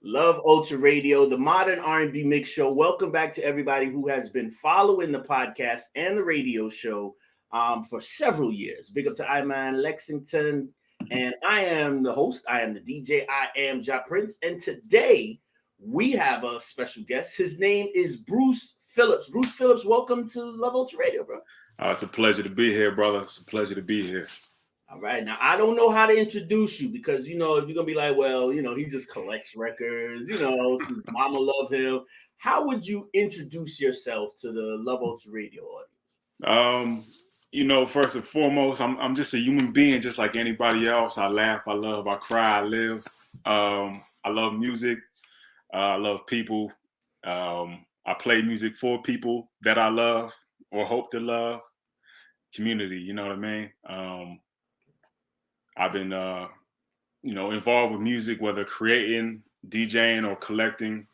Love Ultra Radio, the modern R&B mix show. Welcome back to everybody who has been following the podcast and the radio show for several years. Big up to Iman Lexington, and I am the host. I am the DJ. I am Ja Prince, and today we have a special guest. His name is Bruce Phillips. Bruce Phillips, welcome to Love Ultra Radio, bro. It's a pleasure to be here, brother. It's a pleasure to be here. All right. Now, I don't know how to introduce you because, if you're going to be like, well, he just collects records, since mama love him. How would you introduce yourself to the Love Ultra Radio audience? First and foremost, I'm just a human being just like anybody else. I laugh, I love, I cry, I live. I love music. I love people. I play music for people that I love or hope to love. Community, you know what I mean? I've been, involved with music, whether creating, DJing, or collecting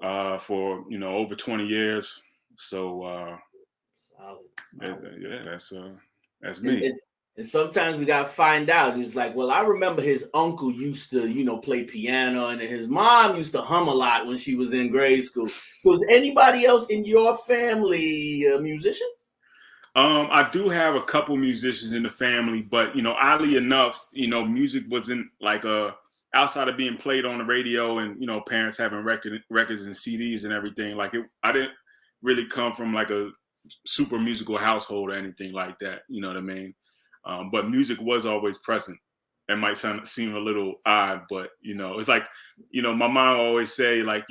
for, over 20 years. So, Solid. That's me. And sometimes we got to find out. It's like, well, I remember his uncle used to, play piano, and his mom used to hum a lot when she was in grade school. So is anybody else in your family a musician? I do have a couple musicians in the family, but, oddly enough, music wasn't like outside of being played on the radio and, parents having records and CDs and everything. I didn't really come from like a super musical household or anything like that. You know what I mean? But music was always present. It might seem a little odd, but, it's like, my mom always say like,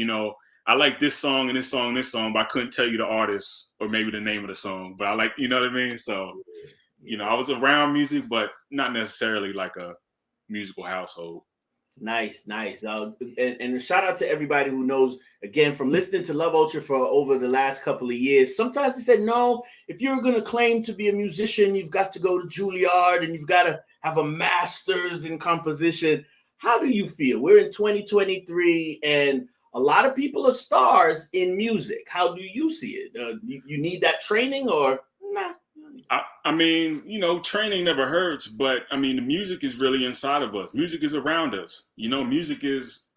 I like this song and this song and this song, but I couldn't tell you the artist or maybe the name of the song. But I like, you know what I mean? So, I was around music, but not necessarily like a musical household. Nice. And a shout out to everybody who knows, again, from listening to Love Ultra for over the last couple of years. Sometimes they said, no, if you're going to claim to be a musician, you've got to go to Juilliard and you've got to have a master's in composition. How do you feel? We're in 2023 and a lot of people are stars in music. How do you see it? You need that training or nah? I mean, training never hurts, but I mean, the music is really inside of us. Music is around us. Music is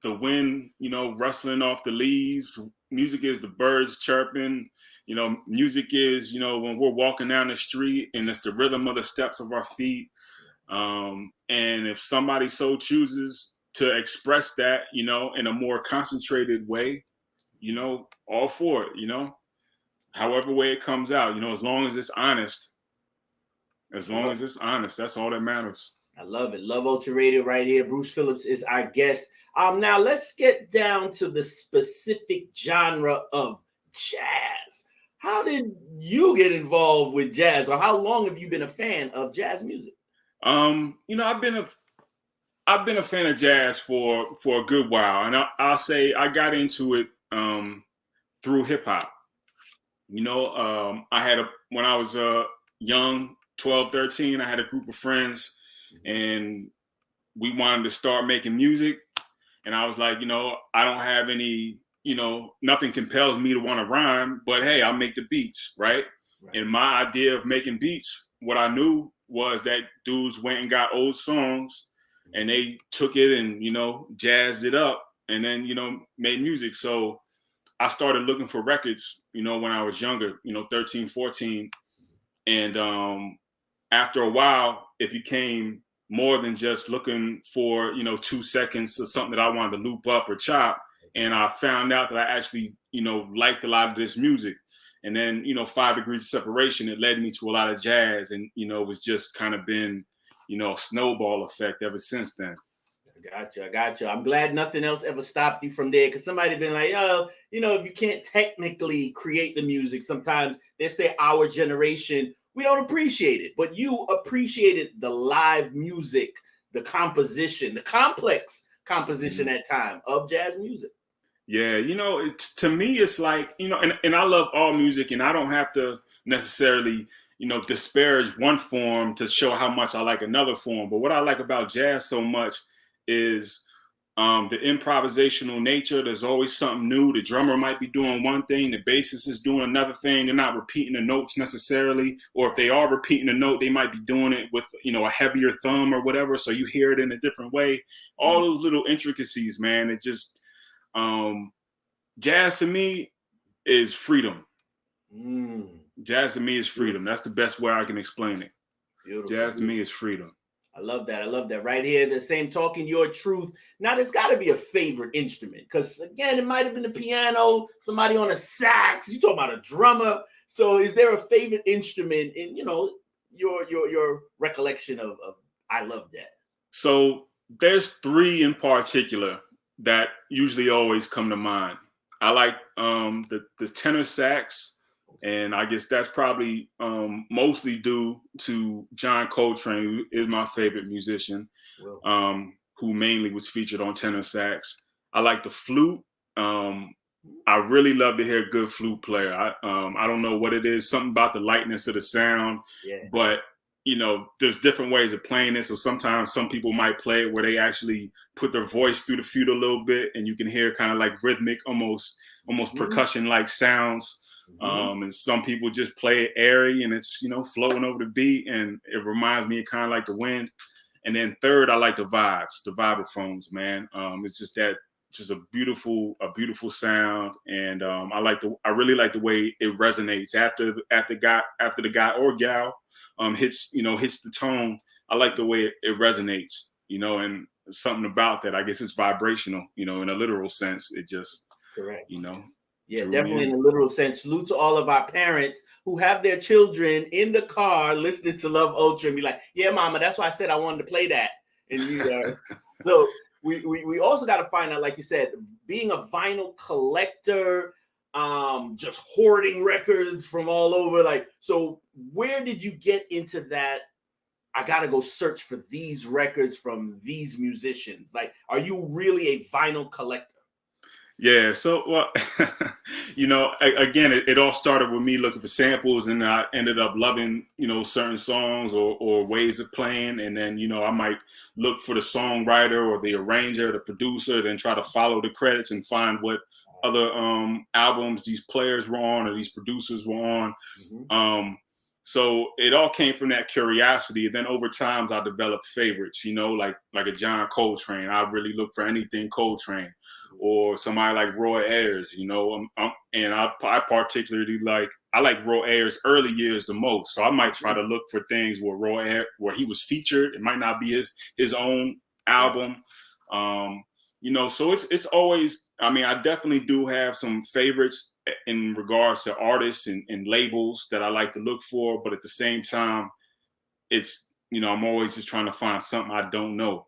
the wind, rustling off the leaves. Music is the birds chirping. Music is, when we're walking down the street and it's the rhythm of the steps of our feet. And if somebody so chooses to express that, in a more concentrated way, all for it, however way it comes out, as long as it's honest, that's all that matters. I love it. Love Ultra Radio right here. Bruce Phillips is our guest. Now let's get down to the specific genre of jazz. How did you get involved with jazz, or how long have you been a fan of jazz music? I've been a fan of jazz for a good while, and I'll say I got into it through hip hop. When I was young, 12, 13, I had a group of friends, and we wanted to start making music. And I was like, I don't have any, nothing compels me to want to rhyme, but hey, I'll make the beats, right? And my idea of making beats, what I knew was that dudes went and got old songs and they took it and, jazzed it up and then, made music. So I started looking for records, when I was younger, 13, 14. And after a while, it became more than just looking for, 2 seconds or something that I wanted to loop up or chop. And I found out that I actually, liked a lot of this music. And then, 5 degrees of separation, it led me to a lot of jazz. And, it was just kind of been, a snowball effect ever since then. I got you. I'm glad nothing else ever stopped you from there, because somebody been like, oh, if you can't technically create the music, sometimes they say our generation, we don't appreciate it. But you appreciated the live music, the composition, the complex composition at time of jazz music. Yeah, to me, it's like, and I love all music, and I don't have to necessarily, disparage one form to show how much I like another form. But what I like about jazz so much is The improvisational nature. There's always something new. The drummer might be doing one thing, the bassist is doing another thing. They're not repeating the notes necessarily, or if they are repeating the note, they might be doing it with, a heavier thumb or whatever, so you hear it in a different way. All those little intricacies, man. It just jazz to me is freedom. Jazz to me is freedom. That's the best way I can explain it. Beautiful. Jazz to me is freedom. I love that. I love that. Right here, the same Talking Your Truth. Now, there's got to be a favorite instrument, because again, it might have been the piano, somebody on a sax. You talking about a drummer. So, is there a favorite instrument in your recollection of I love that? So, there's three in particular that usually always come to mind. I like the tenor sax. And I guess that's probably mostly due to John Coltrane, who is my favorite musician, who mainly was featured on tenor sax. I like the flute. I really love to hear a good flute player. I don't know what it is, something about the lightness of the sound, but there's different ways of playing it. So sometimes some people might play it where they actually put their voice through the flute a little bit, and you can hear kind of like rhythmic, almost percussion-like sounds. And some people just play it airy, and it's floating over the beat, and it reminds me of kind of like the wind. And then third, I like the vibes, the vibrophones, man. It's just a beautiful sound, and I really like the way it resonates after the guy or gal hits the tone. I like the way it resonates, and something about that. I guess it's vibrational, in a literal sense. It just correct, Yeah, definitely in a literal sense. Salute to all of our parents who have their children in the car listening to Love Ultra and be like, yeah, mama, that's why I said I wanted to play that. And so we also got to find out, like you said, being a vinyl collector, just hoarding records from all over. Like, so where did you get into that? I got to go search for these records from these musicians. Like, are you really a vinyl collector? Yeah, so again, it all started with me looking for samples, and I ended up loving certain songs or ways of playing, and then I might look for the songwriter or the arranger, the producer, then try to follow the credits and find what other albums these players were on or these producers were on. So it all came from that curiosity. And then over time, I developed favorites, like a John Coltrane. I really look for anything Coltrane, or somebody like Roy Ayers, and I particularly I like Roy Ayers' early years the most. So I might try to look for things where where he was featured. It might not be his own album. So it's always, I definitely do have some favorites in regards to artists and labels that I like to look for, but at the same time, it's, I'm always just trying to find something I don't know,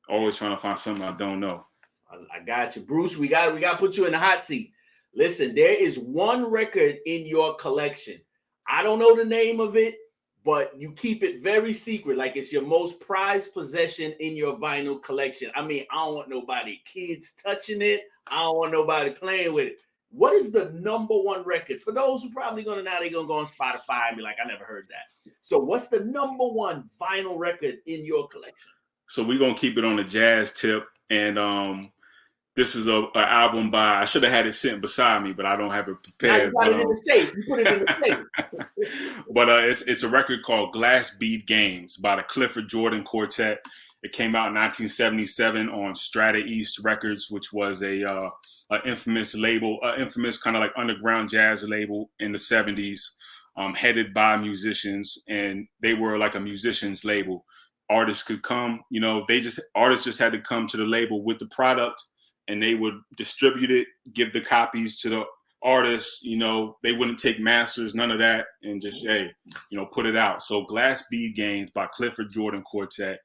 always trying to find something I don't know. I got you, Bruce. We got to put you in the hot seat. Listen, there is one record in your collection. I don't know the name of it, but you keep it very secret, like it's your most prized possession in your vinyl collection. I don't want nobody, kids touching it. I don't want nobody playing with it. What is the number one record? For those who probably they're gonna go on Spotify and be like, I never heard that. So what's the number one vinyl record in your collection? So we're gonna keep it on the jazz tip, and this is an album by, I should have had it sitting beside me, but I don't have it prepared. Now you got it in the safe. You put it in the safe. But it's a record called Glass Bead Games by the Clifford Jordan Quartet. It came out in 1977 on Strata East Records, which was a infamous label, infamous kind of like underground jazz label in the 70s, headed by musicians, and they were like a musician's label. Artists could come, artists just had to come to the label with the product, and they would distribute it, give the copies to the artists, they wouldn't take masters, none of that, and just, put it out. So Glass Bead Games by Clifford Jordan Quartet.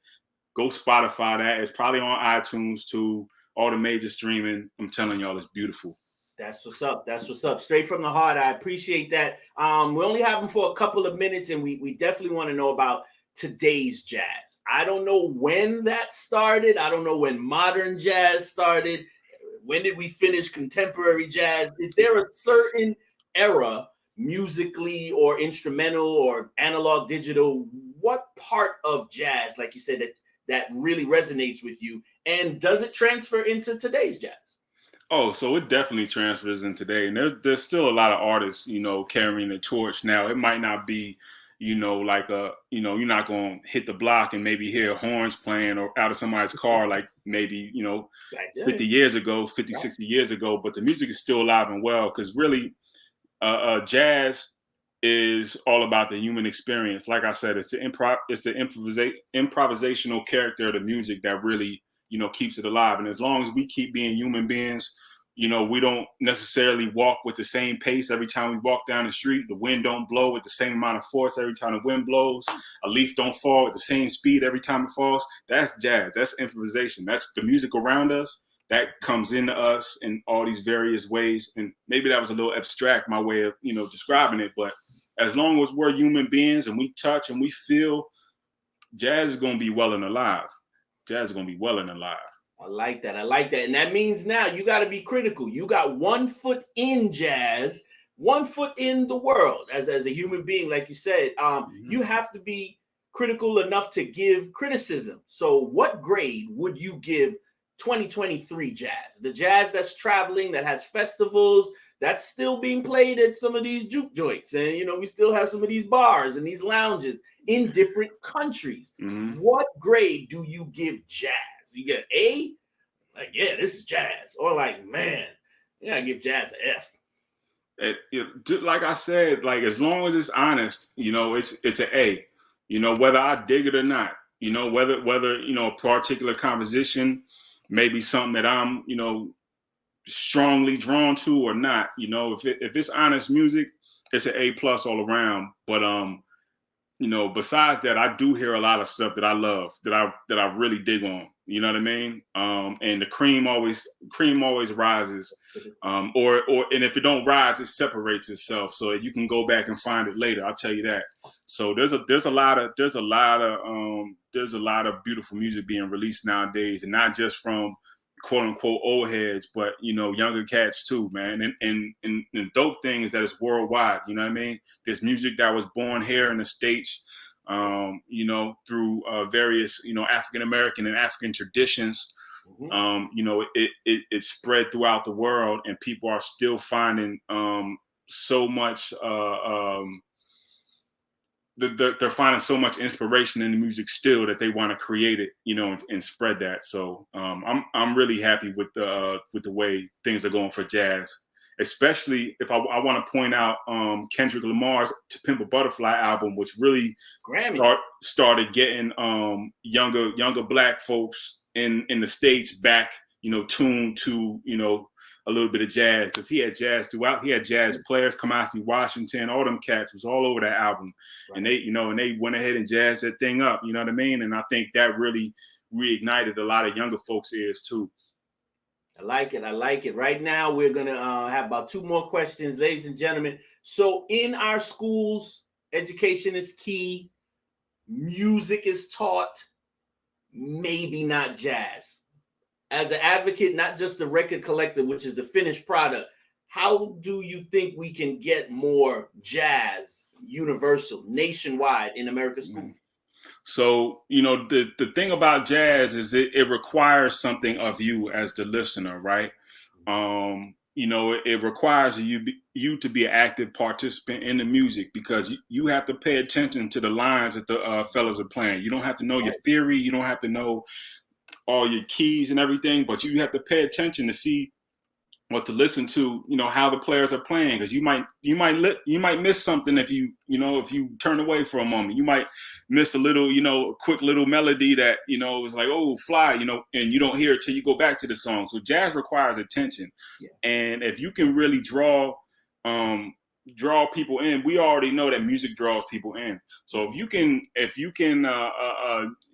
Go Spotify that. It's probably on iTunes too, all the major streaming. I'm telling y'all, it's beautiful. That's what's up. That's what's up. Straight from the heart. I appreciate that. We only have them for a couple of minutes, and we definitely want to know about today's jazz. I don't know when that started. I don't know when modern jazz started. When did we finish contemporary jazz? Is there a certain era, musically or instrumental or analog, digital? What part of jazz, like you said, that really resonates with you? And does it transfer into today's jazz? Oh, so it definitely transfers in today, and there's still a lot of artists, carrying the torch now. It might not be, like you're not gonna hit the block and maybe hear horns playing or out of somebody's car like maybe 50 years ago, 50, 60 years ago, but the music is still alive and well because really, jazz is all about the human experience. Like I said, it's the improvisational character of the music that really keeps it alive. And as long as we keep being human beings, we don't necessarily walk with the same pace every time we walk down the street. The wind don't blow with the same amount of force every time the wind blows. A leaf don't fall at the same speed every time it falls. That's jazz. That's improvisation. That's the music around us that comes into us in all these various ways. And maybe that was a little abstract, my way of describing it, but as long as we're human beings and we touch and we feel, jazz is going to be well and alive. Jazz is going to be well and alive. I like that. And that means now you got to be critical. You got 1 foot in jazz, 1 foot in the world as a human being. Like you said, you have to be critical enough to give criticism. So what grade would you give 2023 jazz? The jazz that's traveling, that has festivals, that's still being played at some of these juke joints. And, we still have some of these bars and these lounges in different countries. Mm-hmm. What grade do you give jazz? You get A, like, yeah, this is jazz. Or like, man, you gotta give jazz an F. Like I said, like as long as it's honest, it's an A. Whether I dig it or not, whether a particular composition may be something that I'm, strongly drawn to or not. If it's honest music, it's an A+ all around. But besides that, I do hear a lot of stuff that I love, that I really dig on. You know what I mean? And the cream always rises. And if it don't rise, it separates itself. So you can go back and find it later. I'll tell you that. So there's a lot of beautiful music being released nowadays, and not just from quote unquote old heads, but younger cats too, man. And the dope thing is that it's worldwide. You know what I mean? There's music that was born here in the States, through various African American and African traditions. It spread throughout the world, and people are still finding so much. They're finding so much inspiration in the music still that they want to create it, and spread that. So I'm really happy with the way things are going for jazz, especially if I want to point out Kendrick Lamar's "To Pimp a Butterfly" album, which really started getting younger Black folks in the States back, tuned to a little bit of jazz, because he had jazz throughout. He had jazz players, Kamasi Washington, all them cats was all over that album. Right. And they went ahead and jazzed that thing up, you know what I mean? And I think that really reignited a lot of younger folks' ears too. I like it. Right now, we're going to have about 2 more questions, ladies and gentlemen. So in our schools, education is key. Music is taught, maybe not jazz. As an advocate, not just the record collector, which is the finished product, how do you think we can get more jazz universal, nationwide in America's schools? So, the thing about jazz is it requires something of you as the listener, right? It requires you to be an active participant in the music, because you have to pay attention to the lines that the fellas are playing. You don't have to know your theory. You don't have to know all your keys and everything, but you have to pay attention to see what to listen to, how the players are playing, because you might miss something if you turn away for a moment. You might miss a little, quick little melody that is like, oh, fly, and you don't hear it till you go back to the song. So jazz requires attention, and if you can really draw people in, we already know that music draws people in. So if you can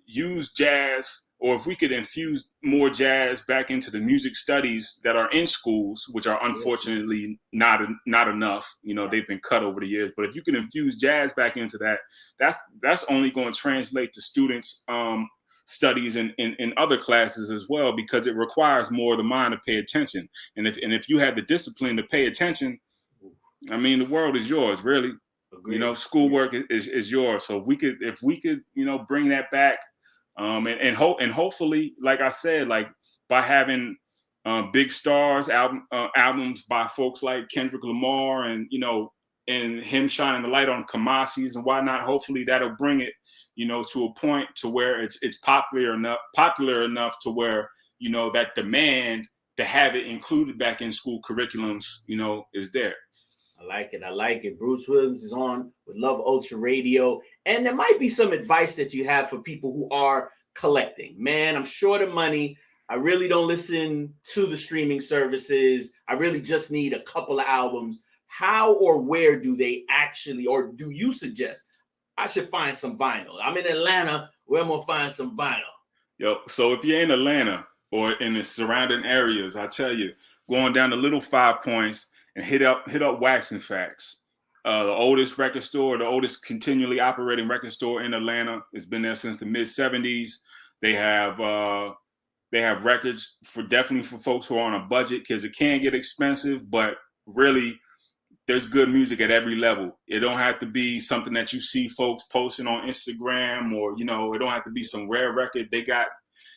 use jazz, or if we could infuse more jazz back into the music studies that are in schools, which are unfortunately not enough, they've been cut over the years. But if you can infuse jazz back into that, that's only going to translate to students' studies in other classes as well, because it requires more of the mind to pay attention. And if you have the discipline to pay attention, I mean, the world is yours, really. Agreed. Schoolwork is yours. So if we could bring that back And hopefully, like I said, like by having big stars albums by folks like Kendrick Lamar, and and him shining the light on Kamasis and whatnot. Hopefully that'll bring it, to a point to where it's popular enough to where that demand to have it included back in school curriculums, is there. I like it. I like it. Bruce Williams is on with Love Ultra Radio. And there might be some advice that you have for people who are collecting. Man, I'm short of money. I really don't listen to the streaming services. I really just need a couple of albums. How or where do they actually, or do you suggest I should find some vinyl? I'm in Atlanta. Where am I going to find some vinyl? So if you're in Atlanta or in the surrounding areas, I tell you, going down to Little 5 Points and hit up Wax and Facts. The oldest record store, the oldest continually operating record store in Atlanta. It's been there since the mid 70s. They have records definitely for folks who are on a budget, because it can get expensive, but really there's good music at every level. It don't have to be something that you see folks posting on Instagram, or it don't have to be some rare record.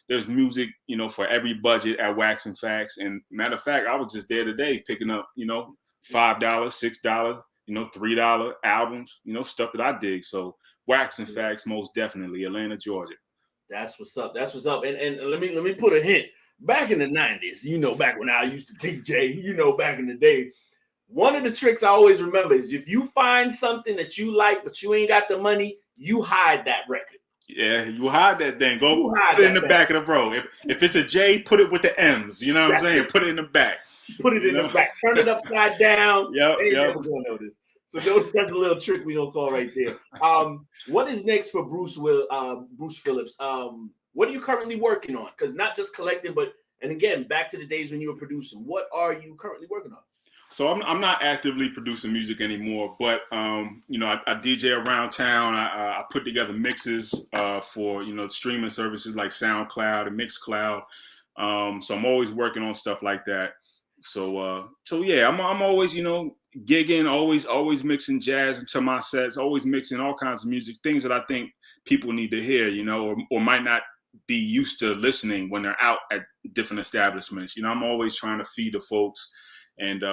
There's music, for every budget at Wax and Facts. And matter of fact, I was just there today picking up, $5, $6, $3 albums, stuff that I dig. So Wax and Facts, most definitely, Atlanta, Georgia. That's what's up. That's what's up. And let me put a hint. Back in the 90s, back when I used to DJ, back in the day, one of the tricks I always remember is if you find something that you like, but you ain't got the money, you hide that record. Yeah, you hide that thing. Go put it in the back of the row. If it's a J, put it with the M's. You know what I'm saying? Put it in the back. Put it in the back. Turn it upside down. Yep. They ain't never gonna notice. So that's a little trick we gonna call right there. What is next for Bruce Phillips? What are you currently working on? Because not just collecting, but again, back to the days when you were producing. What are you currently working on? So I'm not actively producing music anymore, but I DJ around town. I put together mixes for streaming services like SoundCloud and Mixcloud. So I'm always working on stuff like that. So yeah, I'm always gigging, always mixing jazz into my sets, always mixing all kinds of music, things that I think people need to hear, or might not be used to listening when they're out at different establishments. I'm always trying to feed the folks. And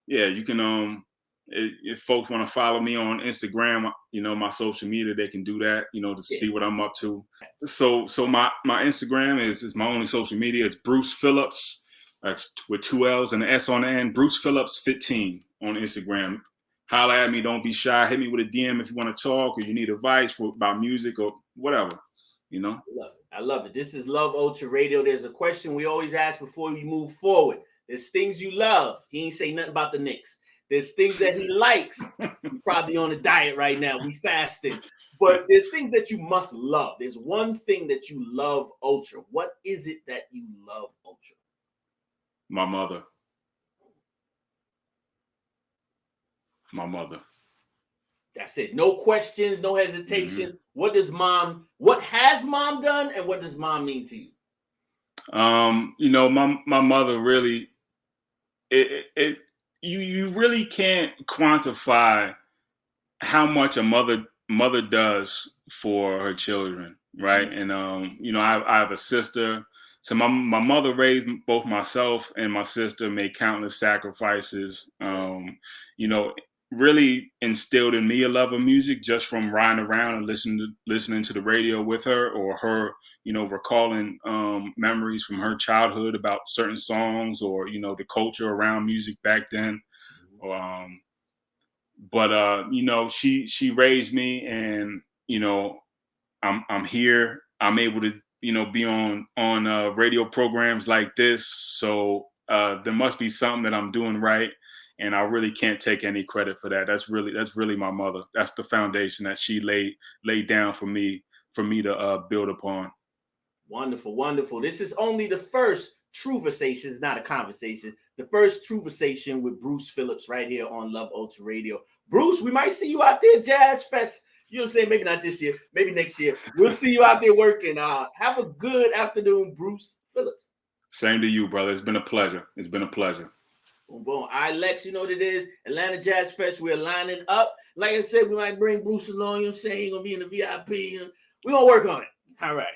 yeah, you can if folks want to follow me on Instagram, my social media, they can do that, to see what I'm up to. So my Instagram is my only social media. It's Bruce Phillips. That's with 2 L's and an S on the end. Bruce Phillips 15 on Instagram. Holla at me. Don't be shy. Hit me with a DM if you want to talk or you need advice about music or whatever. I love it. This is Love Ultra Radio. There's a question we always ask before we move forward. There's things you love. He ain't say nothing about the Knicks. There's things that he likes. You're probably on a diet right now. We fasting. But there's things that you must love. There's one thing that you love ultra. What is it that you love ultra? My mother. That's it. No questions, no hesitation. Mm-hmm. What has mom done, and what does mom mean to you? My mother really, you really can't quantify how much a mother does for her children, right? And I have a sister. So my mother raised both myself and my sister, made countless sacrifices. Really instilled in me a love of music just from riding around and listening to the radio with her, or her, recalling memories from her childhood about certain songs, or the culture around music back then. She raised me, and I'm here. I'm able to be on radio programs like this. So there must be something that I'm doing right. And I really can't take any credit for that. That's really my mother. That's the foundation that she laid down for me to build upon. Wonderful, wonderful. This is only the first TruVersation. It's not a conversation. The first TruVersation with Bruce Phillips right here on Love Ultra Radio. Bruce, we might see you out there, Jazz Fest. You know what I'm saying? Maybe not this year, maybe next year. We'll see you out there working. Have a good afternoon, Bruce Phillips. Same to you, brother. It's been a pleasure. Boom, boom. All right, Lex, you know what it is. Atlanta Jazz Fest, we're lining up. Like I said, we might bring Bruce along. You know what I'm saying? He's going to be in the VIP. We're going to work on it. All right.